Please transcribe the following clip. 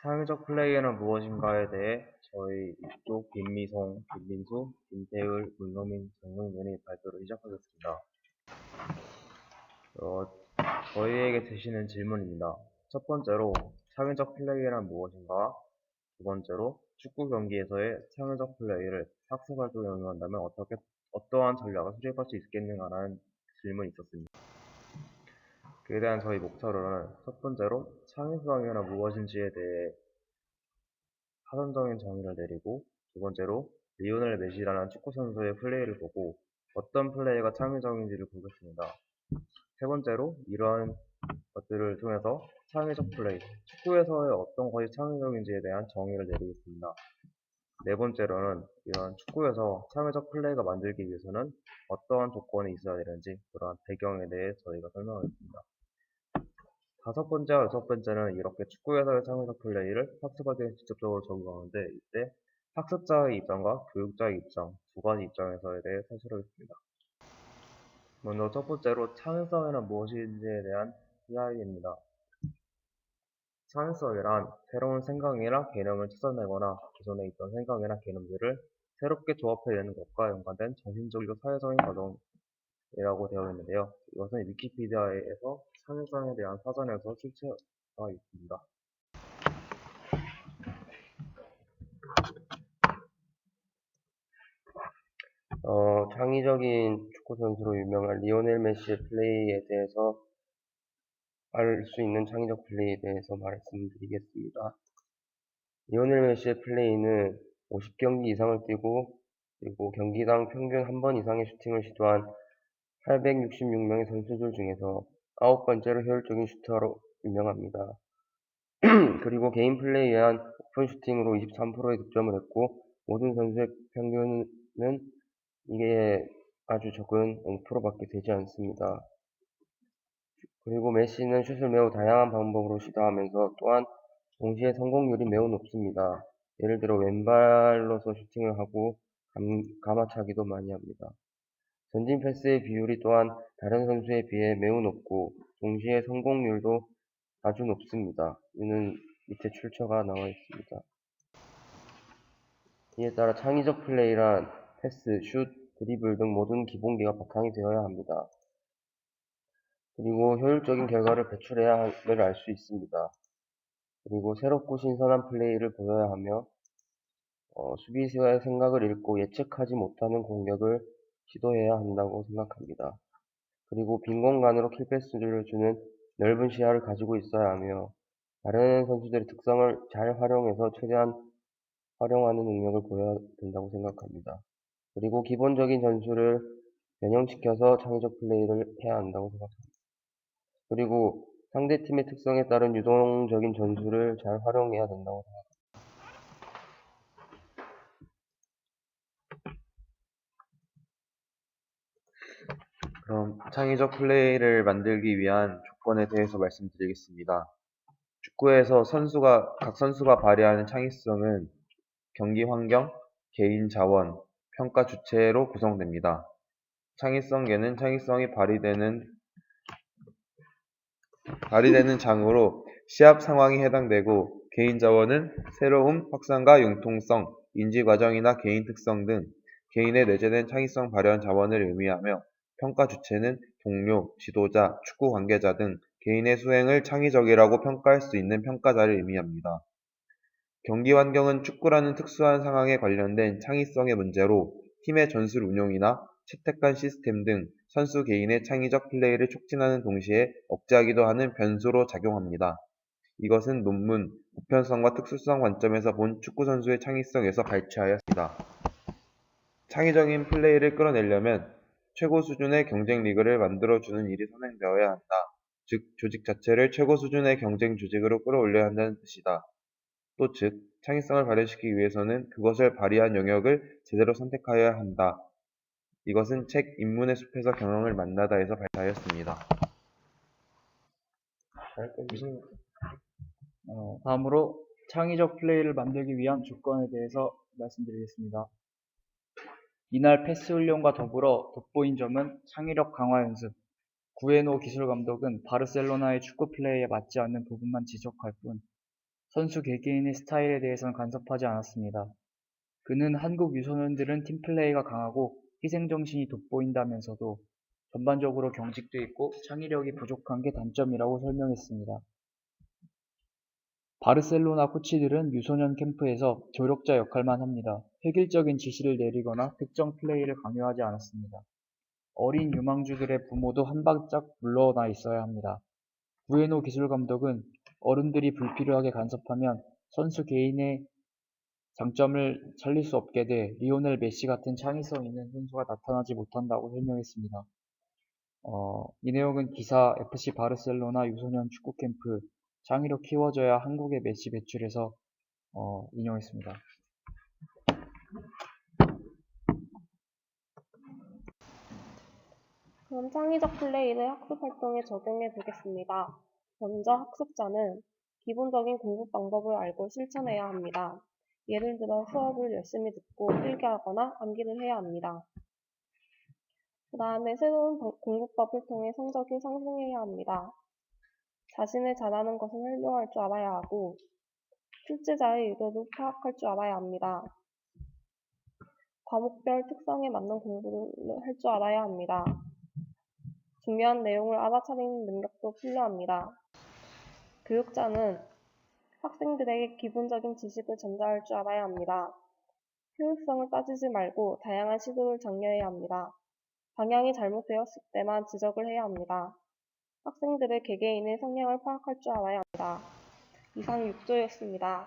창의적 플레이는 무엇인가에 대해 저희 이쪽 김미송, 김민수, 김태율, 문성민, 정용준이 발표를 시작하겠습니다. 어, 저희에게 드시는 질문입니다. 첫 번째로 창의적 플레이란 무엇인가? 두 번째로 축구 경기에서의 창의적 플레이를 학습 활동에 응용한다면 어떠한 전략을 수립할 수 있겠는가라는 질문이 있었습니다. 그에 대한 저희 목차로는 첫 번째로 창의성이란 무엇인지에 대해 사전적인 정의를 내리고, 두 번째로 리오넬 메시라는 축구 선수의 플레이를 보고 어떤 플레이가 창의적인지를 보겠습니다. 세 번째로 이러한 것들을 통해서 창의적 플레이, 축구에서의 어떤 것이 창의적인지에 대한 정의를 내리겠습니다. 네 번째로는 이런 축구에서 창의적 플레이가 만들기 위해서는 어떠한 조건이 있어야 되는지, 그러한 배경에 대해 저희가 설명하겠습니다. 다섯 번째와 여섯 번째는 이렇게 축구에서의 창의적 플레이를 학습하기에 직접적으로 적용하는데, 이때 학습자의 입장과 교육자의 입장, 두 가지 입장에서에 대해 살펴보겠습니다. 먼저 첫 번째로 창의성이란 무엇인지에 대한 이야기입니다. 창의성이란 새로운 생각이나 개념을 찾아내거나 기존에 있던 생각이나 개념들을 새롭게 조합해내는 것과 연관된 정신적이고 사회적인 과정이라고 되어 있는데요. 이것은 위키피디아에서 창의성에 대한 사전에서 출처가 있습니다. 창의적인 축구 선수로 유명한 리오넬 메시의 플레이에 대해서 알 수 있는 창의적 플레이에 대해서 말씀드리겠습니다. 리오넬 메시의 플레이는 50경기 이상을 뛰고, 그리고 경기당 평균 한 번 이상의 슈팅을 시도한 866명의 선수들 중에서 9번째로 효율적인 슈터로 유명합니다. 그리고 개인 플레이에 의한 오픈 슈팅으로 23%의 득점을 했고, 모든 선수의 평균은 이게 아주 적은 0%밖에 되지 않습니다. 그리고 메시는 슛을 매우 다양한 방법으로 시도하면서 또한 동시에 성공률이 매우 높습니다. 예를 들어 왼발로서 슈팅을 하고 가마차기도 많이 합니다. 전진 패스의 비율이 또한 다른 선수에 비해 매우 높고 동시에 성공률도 아주 높습니다. 이는 밑에 출처가 나와 있습니다. 이에 따라 창의적 플레이란 패스, 슛, 드리블 등 모든 기본기가 바탕이 되어야 합니다. 그리고 효율적인 결과를 배출해야 함을 알 수 있습니다. 그리고 새롭고 신선한 플레이를 보여야 하며 수비수의 생각을 읽고 예측하지 못하는 공격을 시도해야 한다고 생각합니다. 그리고 빈 공간으로 킬패스를 주는 넓은 시야를 가지고 있어야 하며 다른 선수들의 특성을 잘 활용해서 최대한 활용하는 능력을 보여야 된다고 생각합니다. 그리고 기본적인 전술을 변형시켜서 창의적 플레이를 해야 한다고 생각합니다. 그리고 상대팀의 특성에 따른 유동적인 전술을 잘 활용해야 된다고 생각합니다. 그럼 창의적 플레이를 만들기 위한 조건에 대해서 말씀드리겠습니다. 축구에서 각 선수가 발휘하는 창의성은 경기 환경, 개인 자원, 평가 주체로 구성됩니다. 창의성계는 창의성이 발휘되는 장으로 시합 상황이 해당되고, 개인 자원은 새로움, 확산과 융통성, 인지 과정이나 개인 특성 등 개인의 내재된 창의성 발현 자원을 의미하며, 평가 주체는 동료, 지도자, 축구 관계자 등 개인의 수행을 창의적이라고 평가할 수 있는 평가자를 의미합니다. 경기 환경은 축구라는 특수한 상황에 관련된 창의성의 문제로 팀의 전술 운용이나 채택한 시스템 등 선수 개인의 창의적 플레이를 촉진하는 동시에 억제하기도 하는 변수로 작용합니다. 이것은 논문, 보편성과 특수성 관점에서 본 축구 선수의 창의성에서 발췌하였습니다. 창의적인 플레이를 끌어내려면 최고 수준의 경쟁 리그를 만들어주는 일이 선행되어야 한다. 즉, 조직 자체를 최고 수준의 경쟁 조직으로 끌어올려야 한다는 뜻이다. 또 즉, 창의성을 발휘시키기 위해서는 그것을 발휘한 영역을 제대로 선택하여야 한다. 이것은 책 인문의 숲에서 경영을 만나다에서 발표하였습니다. 다음으로 창의적 플레이를 만들기 위한 조건에 대해서 말씀드리겠습니다. 이날 패스 훈련과 더불어 돋보인 점은 창의력 강화 연습. 구에노 기술 감독은 바르셀로나의 축구 플레이에 맞지 않는 부분만 지적할 뿐 선수 개개인의 스타일에 대해선 간섭하지 않았습니다. 그는 한국 유소년들은 팀플레이가 강하고 희생정신이 돋보인다면서도 전반적으로 경직돼 있고 창의력이 부족한 게 단점이라고 설명했습니다. 바르셀로나 코치들은 유소년 캠프에서 조력자 역할만 합니다. 획일적인 지시를 내리거나 특정 플레이를 강요하지 않았습니다. 어린 유망주들의 부모도 한 발짝 물러나 있어야 합니다. 부에노 기술감독은 어른들이 불필요하게 간섭하면 선수 개인의 장점을 살릴 수 없게 돼 리오넬 메시 같은 창의성 있는 선수가 나타나지 못한다고 설명했습니다. 이 내용은 기사 FC 바르셀로나 유소년 축구 캠프 창의력 키워줘야 한국의 메시 배출에서 인용했습니다. 그럼 창의적 플레이를 학습 활동에 적용해 보겠습니다. 먼저 학습자는 기본적인 공부 방법을 알고 실천해야 합니다. 예를 들어 수업을 열심히 듣고 필기하거나 암기를 해야 합니다. 그 다음에 새로운 공부법을 통해 성적이 상승해야 합니다. 자신을 잘하는 것을 활용할 줄 알아야 하고 출제자의 의도도 파악할 줄 알아야 합니다. 과목별 특성에 맞는 공부를 할 줄 알아야 합니다. 중요한 내용을 알아차리는 능력도 필요합니다. 교육자는 학생들에게 기본적인 지식을 전달할 줄 알아야 합니다. 효율성을 따지지 말고 다양한 시도를 장려해야 합니다. 방향이 잘못되었을 때만 지적을 해야 합니다. 학생들의 개개인의 성향을 파악할 줄 알아야 합니다. 이상 6조였습니다.